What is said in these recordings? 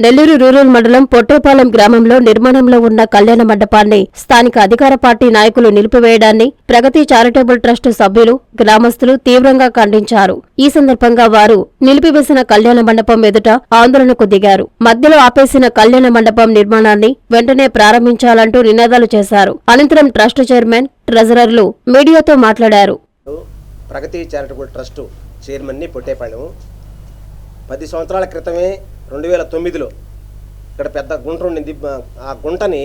Nellore rural మండలం పొట్టేపాలెం గ్రామంలో నిర్మాణంలో ఉన్న కళ్యాణ మండపాన్ని స్థానిక అధికార పార్టీ నాయకులు నిలిపివేయడాన్ని ప్రగతి చారిటబుల్ ట్రస్ట్ సభ్యులు, గ్రామస్తులు తీవ్రంగా ఖండించారు. ఈ సందర్భంగా వారు నిలిపివేసిన కళ్యాణ మండపం ఎదుట ఆందోళనకు దిగారు. మధ్యలో ఆపేసిన కళ్యాణ మండపం నిర్మాణాన్ని వెంటనే ప్రారంభించాలంటూ నినాదాలు చేశారు. అనంతరం ట్రస్ట్ చైర్మన్, ట్రెజరర్లు మీడియాతో మాట్లాడారు. ప్రగతి చారిటబుల్ ట్రస్ట్ చైర్మన్ని పొట్టేపాలెం 10 సంవత్సరాల క్రితమే 2009లో ఇక్కడ పెద్ద గుంట ఉండింది. ఆ గుంటని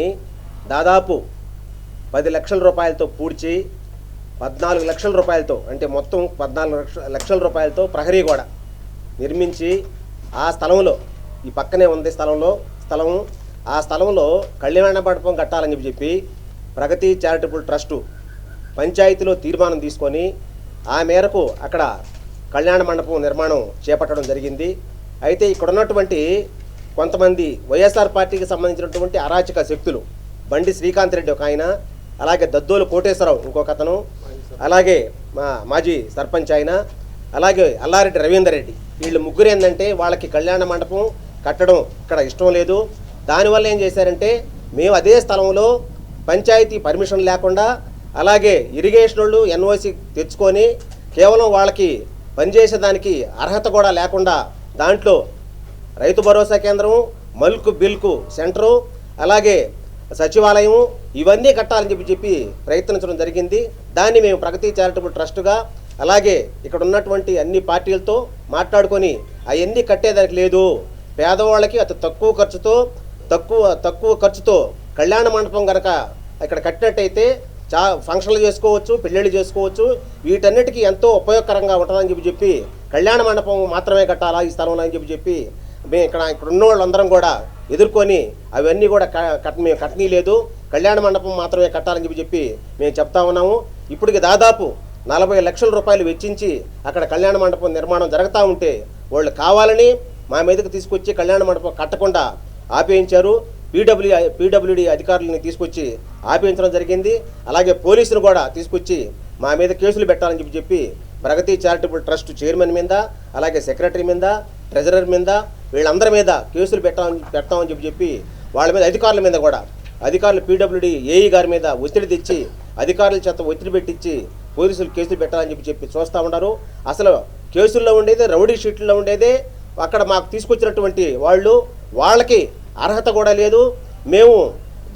దాదాపు 10 లక్షల రూపాయలతో పూడ్చి 14 లక్షల రూపాయలతో, అంటే మొత్తం 14 లక్షల రూపాయలతో ప్రహరీ గోడ నిర్మించి ఆ స్థలంలో, ఈ పక్కనే ఉంది స్థలం, ఆ స్థలంలో కళ్యాణ మండపం కట్టాలని చెప్పి ప్రగతి చారిటబుల్ ట్రస్టు పంచాయతీలో తీర్మానం తీసుకొని ఆ మేరకు అక్కడ కళ్యాణ మండపం నిర్మాణం చేపట్టడం జరిగింది. అయితే ఇక్కడ ఉన్నటువంటి కొంతమంది వైఎస్ఆర్ పార్టీకి సంబంధించినటువంటి అరాచక శక్తులు, బండి శ్రీకాంత్ రెడ్డి ఒక ఆయన, అలాగే దద్దోలు కోటేశ్వరరావు ఇంకొక అతను, అలాగే మా మాజీ సర్పంచ్ ఆయన, అలాగే అల్లారెడ్డి రవీందర్ రెడ్డి, వీళ్ళు ముగ్గురు ఏంటంటే వాళ్ళకి కళ్యాణ మండపం కట్టడం ఇక్కడ ఇష్టం లేదు. దానివల్ల ఏం చేశారంటే, మేము అదే స్థలంలో పంచాయతీ పర్మిషన్ లేకుండా, అలాగే ఇరిగేషన్ వాళ్ళు ఎన్ఓసి తెచ్చుకొని కేవలం వాళ్ళకి పనిచేసేదానికి అర్హత కూడా లేకుండా దాంట్లో రైతు భరోసా కేంద్రం, మల్క్ బిల్కు సెంటరు, అలాగే సచివాలయం ఇవన్నీ కట్టాలని చెప్పి ప్రయత్నించడం జరిగింది. దాన్ని మేము ప్రగతి చారిటబుల్ ట్రస్టుగా, అలాగే ఇక్కడ ఉన్నటువంటి అన్ని పార్టీలతో మాట్లాడుకొని అవన్నీ కట్టేదానికి లేదు, పేదవాళ్ళకి అతి తక్కువ ఖర్చుతో కళ్యాణ మండపం కనుక ఇక్కడ కట్టినట్టయితే ఫంక్షన్లు చేసుకోవచ్చు, పెళ్ళిళ్ళు చేసుకోవచ్చు, వీటన్నిటికీ ఎంతో ఉపయోగకరంగా ఉంటుందని చెప్పి కళ్యాణ మండపం మాత్రమే కట్టాలా ఈ స్థలంలో అని చెప్పి మేము ఇక్కడ ఉన్న వాళ్ళందరం కూడా ఎదుర్కొని అవన్నీ కూడా మేము కట్టనీ లేదు, కళ్యాణ మండపం మాత్రమే కట్టాలని చెప్పి మేము చెప్తా ఉన్నాము. ఇప్పటికి దాదాపు 40 లక్షల రూపాయలు వెచ్చించి అక్కడ కళ్యాణ మండపం నిర్మాణం జరుగుతూ ఉంటే వాళ్ళు కావాలని మా మీదకి తీసుకొచ్చి కళ్యాణ మండపం కట్టకుండా ఆపేయించారు. పీడబ్ల్యూడీ అధికారులని తీసుకొచ్చి ఆపేయించడం జరిగింది. అలాగే పోలీసులు కూడా తీసుకొచ్చి మా మీద కేసులు పెట్టాలని చెప్పి ప్రగతి చారిటబుల్ ట్రస్ట్ చైర్మన్ మీద, అలాగే సెక్రటరీ మీద, ట్రెజరర్ మీద, వీళ్ళందరి మీద కేసులు పెడతామని చెప్పి వాళ్ళ మీద, అధికారుల మీద కూడా, అధికారులు పీడబ్ల్యూడీ ఏఈ గారి మీద ఒత్తిడి తెచ్చి అధికారుల చేత ఒత్తిడి పెట్టించి పోలీసులు కేసులు పెట్టాలని చెప్పి చూస్తూ ఉన్నారు. అసలు కేసుల్లో ఉండేదే, రౌడీ షీట్లో ఉండేదే అక్కడ మాకు తీసుకొచ్చినటువంటి వాళ్ళకి అర్హత కూడా లేదు. మేము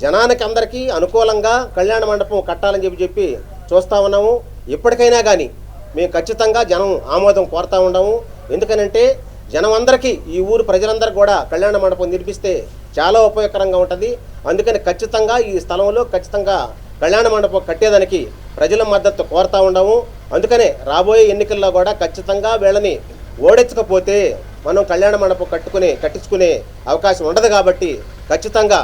జనానికి అందరికీ అనుకూలంగా కళ్యాణ మండపం కట్టాలని చెప్పి చూస్తూ ఉన్నాము. ఇప్పటికైనా కానీ మేము ఖచ్చితంగా జనం ఆమోదం కోరుతూ ఉన్నాము. ఎందుకనంటే జనం అందరికీ, ఈ ఊరు ప్రజలందరికీ కూడా కళ్యాణ మండపం నిర్మిస్తే చాలా ఉపయోగకరంగా ఉంటుంది. అందుకని ఖచ్చితంగా ఈ స్థలంలో ఖచ్చితంగా కళ్యాణ మండపం కట్టేదానికి ప్రజల మద్దతు కోరుతూ ఉన్నాము. అందుకనే రాబోయే ఎన్నికల్లో కూడా ఖచ్చితంగా వీళ్ళని ఓడించకపోతే మనం కళ్యాణ మండపం కట్టించుకునే అవకాశం ఉండదు. కాబట్టి ఖచ్చితంగా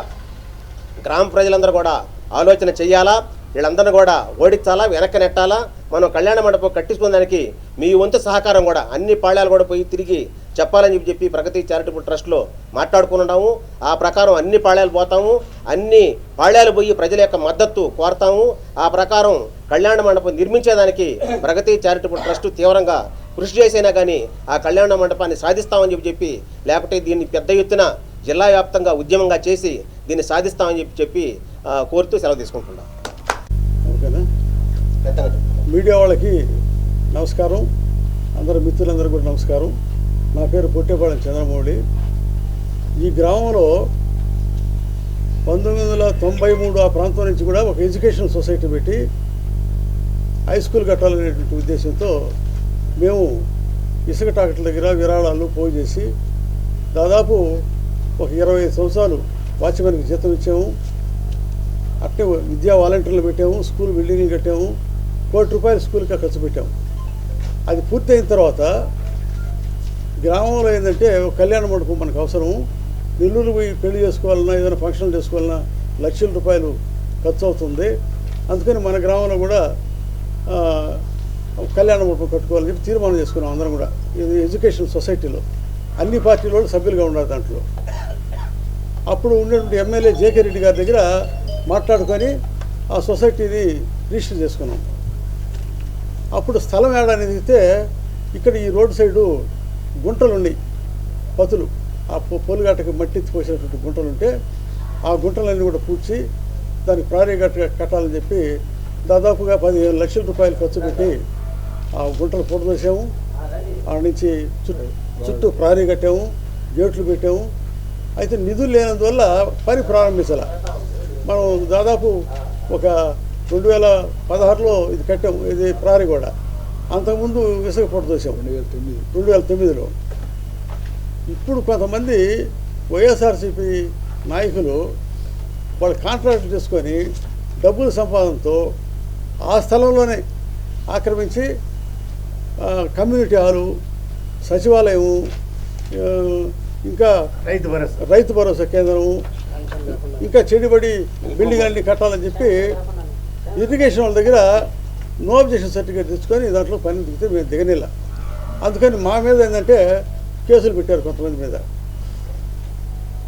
గ్రామ ప్రజలందరూ కూడా ఆలోచన చెయ్యాలా, వీళ్ళందరినీ కూడా ఓడించాలా, వెనక్కి నెట్టాలా. మనం కళ్యాణ మండపం కట్టించుకోవడానికి మీ వంతు సహకారం కూడా అన్ని పాళ్యాలు కూడా పోయి తిరిగి చెప్పాలని చెప్పి ప్రగతి చారిటబుల్ ట్రస్ట్లో మాట్లాడుకున్నాము. ఆ ప్రకారం అన్ని పాళ్యాలు పోతాము, అన్ని పాళ్యాలు పోయి ప్రజల యొక్క మద్దతు కోరతాము. ఆ ప్రకారం కళ్యాణ మండపం నిర్మించేదానికి ప్రగతి చారిటబుల్ ట్రస్ట్ తీవ్రంగా కృషి చేసైనా కానీ ఆ కళ్యాణ మండపాన్ని సాధిస్తామని చెప్పి, లేకపోతే దీన్ని పెద్ద ఎత్తున జిల్లా వ్యాప్తంగా ఉద్యమంగా చేసి దీన్ని సాధిస్తామని చెప్పి కోరుతూ సెలవు తీసుకుంటున్నాం. ఓకేనా? మీడియా వాళ్ళకి నమస్కారం, అందరు మిత్రులందరూ కూడా నమస్కారం. నా పేరు పొట్టేపాలెం చంద్రమౌళి. ఈ గ్రామంలో 1993 ఆ ప్రాంతం నుంచి కూడా ఒక ఎడ్యుకేషన్ సొసైటీ పెట్టి హై స్కూల్ కట్టాలనేటువంటి ఉద్దేశంతో మేము ఇసుక టాకెట్ల దగ్గర విరాళాలు పోగు చేసి దాదాపు ఒక 25 సంవత్సరాలు వాచ్మెన్కి జీతం ఇచ్చాము. అట్టే విద్యా వాలంటీర్లు పెట్టాము, స్కూల్ బిల్డింగ్లు కట్టాము, ₹1 కోటి స్కూల్కి ఖర్చు పెట్టాము. అది పూర్తయిన తర్వాత గ్రామంలో ఏంటంటే కళ్యాణ మండపం మనకు అవసరం. నెల్లూరు పోయి పెళ్లి చేసుకోవాలన్నా, ఏదైనా ఫంక్షన్లు చేసుకోవాలన్నా లక్షల రూపాయలు ఖర్చు అవుతుంది. అందుకని మన గ్రామంలో కూడా కళ్యాణ మండపం కట్టుకోవాలని చెప్పి తీర్మానం చేసుకున్నాం అందరం కూడా. ఇది ఎడ్యుకేషన్ సొసైటీలో అన్ని పార్టీల వాళ్ళు సభ్యులుగా ఉన్నారు దాంట్లో. అప్పుడు ఉన్నటువంటి ఎమ్మెల్యే జేకే రెడ్డి గారి దగ్గర మాట్లాడుకొని ఆ సొసైటీని రిజిస్టర్ చేసుకున్నాం. అప్పుడు స్థలం ఏడాది అయితే ఇక్కడ ఈ రోడ్డు సైడు గుంటలు ఉన్నాయి, పతులు. ఆ పొలుగట్టకి మట్టి పోసినటువంటి గుంటలు ఉంటే ఆ గుంటలన్నీ కూడా పూడ్చి దానికి ప్రారీ కట్టాలని చెప్పి దాదాపుగా 15 లక్షల రూపాయలు ఖర్చు పెట్టి ఆ గుంటలు పొడదోసాము. ఆ నుంచి చుట్టూ ప్రారీ కట్టాము, గేట్లు పెట్టాము. అయితే నిధులు లేనందువల్ల పని ప్రారంభించాల. మనం దాదాపు ఒక 2016లో ఇది కట్టాము, ఇది ప్రారీ కూడా. అంతకుముందు ఇసుక పొడదోసాము 2009లో. ఇప్పుడు కొంతమంది వైఎస్ఆర్సీపీ నాయకులు వాళ్ళు కాంట్రాక్ట్ చేసుకొని డబ్బుల సంపాదనతో ఆ స్థలంలోనే ఆక్రమించి కమ్యూనిటీ హాలు, సచివాలయము, ఇంకా రైతు భరోసా కేంద్రము, ఇంకా చెడిబడి బిల్డింగ్ అన్ని కట్టాలని చెప్పి ఇరిగేషన్ వాళ్ళ దగ్గర నో అబ్జెక్షన్ సర్టిఫికేట్ తెచ్చుకొని దాంట్లో పని దిగితే మేము దిగనిలా. అందుకని మా మీద ఏంటంటే కేసులు పెట్టారు కొంతమంది మీద.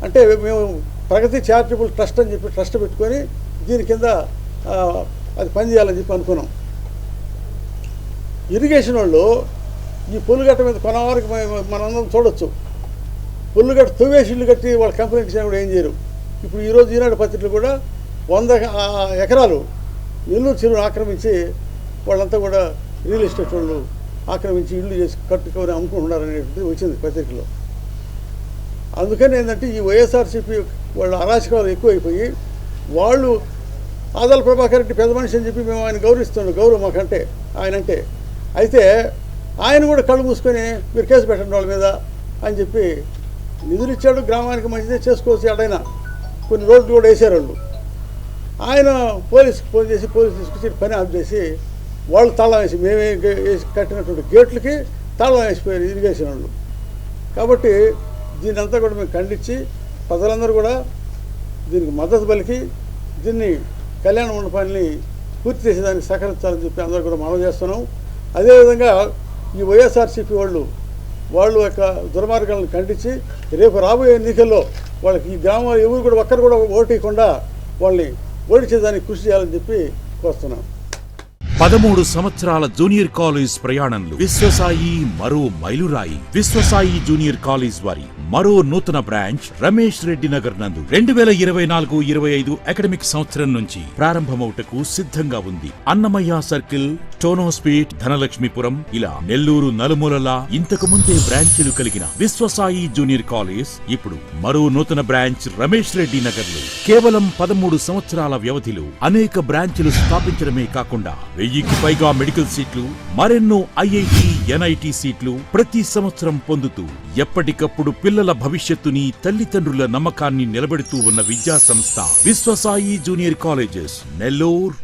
అంటే మేము ప్రగతి చారిటబుల్ ట్రస్ట్ అని చెప్పి ట్రస్ట్ పెట్టుకొని దీని కింద అది పనిచేయాలని చెప్పి అనుకున్నాం. ఇరిగేషన్ వాళ్ళు ఈ పుల్లుగట్ట మీద కొనవారికి మనందరం చూడొచ్చు. పుల్లుగట్ట తవ్వేసి ఇల్లు కట్టి వాళ్ళ కంప్లైంట్ ఇచ్చినా కూడా ఏం చేయరు. ఇప్పుడు ఈరోజు ఈనాడు పత్రికలు కూడా 100 ఎకరాలు నెల్లూరు చెరువును ఆక్రమించి వాళ్ళంతా కూడా రియల్ ఎస్టేట్ వాళ్ళు ఆక్రమించి ఇల్లు చేసి కట్టుకొని అమ్ముకుంటున్నారు అనేటువంటిది వచ్చింది పత్రికలో. అందుకని ఏంటంటే ఈ వైఎస్ఆర్సీపీ వాళ్ళ అరాచకాలు ఎక్కువైపోయి వాళ్ళు ఆదాల ప్రభాకర్ రెడ్డి పెద్ద మనిషి అని చెప్పి మేము ఆయన గౌరవిస్తున్నాం, గౌరవం మాకంటే ఆయన అంటే. అయితే ఆయన కూడా కళ్ళు మూసుకొని మీరు కేసు పెట్టండి వాళ్ళ మీద అని చెప్పి నిధులు ఇచ్చాడు, గ్రామానికి మంచిదే చేసుకోవచ్చు. ఎడైనా కొన్ని రోడ్లు కూడా వేసారు వాళ్ళు. ఆయన పోలీసుకి ఫోన్ చేసి పోలీసు తీసుకొచ్చి పని ఆఫ్ చేసి వాళ్ళు తాళం వేసి మేమే వేసి కట్టినటువంటి గేట్లకి తాళం వేసిపోయారు ఇరిగేషన్ వాళ్ళు. కాబట్టి దీన్ని అంతా కూడా మేము ఖండించి ప్రజలందరూ కూడా దీనికి మద్దతు పలికి దీన్ని కళ్యాణ మండపాన్ని పూర్తి చేసేదానికి సహకరించాలని చెప్పి అందరూ కూడా మనవి చేస్తున్నాం. అదేవిధంగా ఈ వైఎస్ఆర్సీపీ వాళ్ళు యొక్క దుర్మార్గాలను ఖండించి రేపు రాబోయే ఎన్నికల్లో వాళ్ళకి ఈ గ్రామంలో ఎవరు కూడా ఒక్కరు కూడా ఓటీయకుండా వాళ్ళని ఓడించేదానికి కృషి చేయాలని చెప్పి కోరుతున్నాం. 13 సంవత్సరాల జూనియర్ కాలేజ్ ప్రయాణంలో విశ్వసాయి మరో మైలురాయి. విశ్వసాయి జూనియర్ కాలేజ్ వారి మరో నూతన బ్రాంచ్ రమేష్ రెడ్డి నగర్ నందు 2024-25 అకాడమిక్ సంవత్సరం నుంచి ప్రారంభమవుటకు సిద్ధంగా ఉంది. అన్నమయ్య సర్కిల్, టోనోస్పీట్, ధనలక్ష్మీపురం ఇలా నెల్లూరు నలుమూలలా ఇంతకు ముందే బ్రాంచీలు కలిగిన విశ్వసాయి జూనియర్ కాలేజ్ ఇప్పుడు మరో నూతన బ్రాంచ్ రమేష్ రెడ్డి నగర్ లో కేవలం 13 సంవత్సరాల వ్యవధిలో అనేక బ్రాంచీలు స్థాపించడమే కాకుండా 1000కి పైగా మెడికల్ సీట్లు, మరెన్నో ఐఐటి, ఎన్ఐటి సీట్లు ప్రతి సంవత్సరం పొందుతూ ఎప్పటికప్పుడు పిల్లల భవిష్యత్తుని, తల్లిదండ్రుల నమ్మకాన్ని నిలబెడుతూ ఉన్న విద్యా సంస్థ విశ్వసాయి జూనియర్ కాలేజెస్ నెల్లూరు.